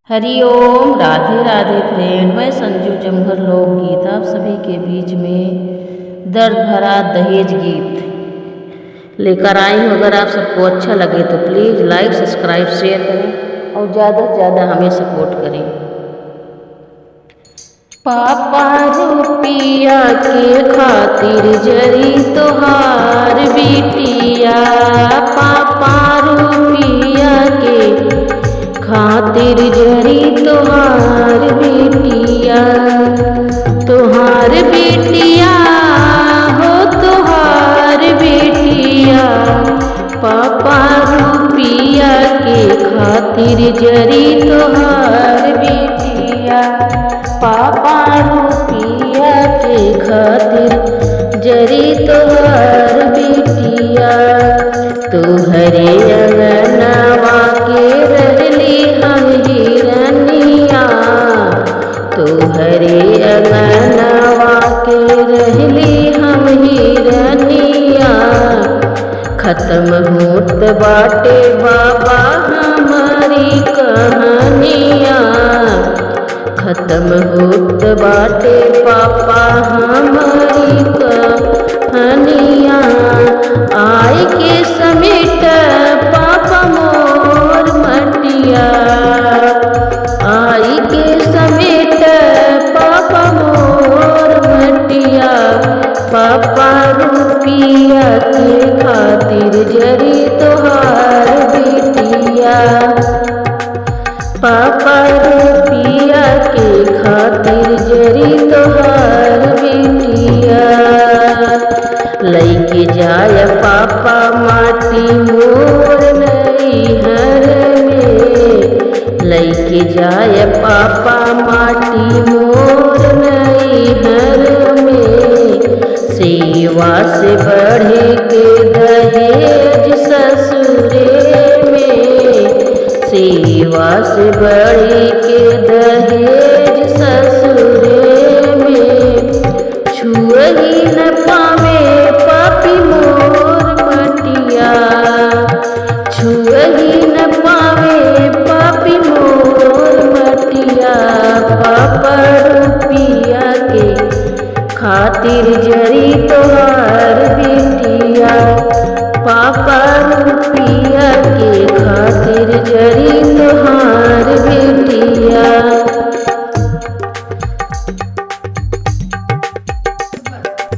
हरिओम, Radhe Radhe friend. मैं संजू जमघर लोकगीत आप सभी के बीच में दर्द भरा दहेज गीत लेकर आई हूँ। अगर आप सबको अच्छा लगे तो प्लीज़ लाइक सब्सक्राइब शेयर करें और ज़्यादा से ज़्यादा हमें सपोर्ट करें। पापा रुपिया के खातिर जरी तोहार बिटिया, पापा रुपिया के खातिर जरी तोहार बेटिया, तोहार बेटिया हो तोहार बेटिया, पापा रुपिया के खातिर जरी तोहार बेटिया, पापा रुपिया के खातिर जरी तोहार बेटिया। तोहरे अंगनवा के रहली हम हिरनिया, तोहरे अंगनवा के रहली हम हिरनिया। खत्म होत बाटे बाबा हमारी कहानिया, खत्म होत बाटे पापा हमारी कहानिया। आई के समेट पापा मोर मटिया, आई के समेट पापा मोर मटिया, पापा रुपिया के खातिर जरी तोहार बेटिया, पापा रुपिया के खातिर जरी तोहार बेटिया। लैके जाय पापा माटी मोर नैहर में, लैके जाय पापा माटी मोर नैहर में। सेवा से बढ़े के दहेज ससुरे में, सेवा से बढ़े के दहेज ससुरे में। छुअही न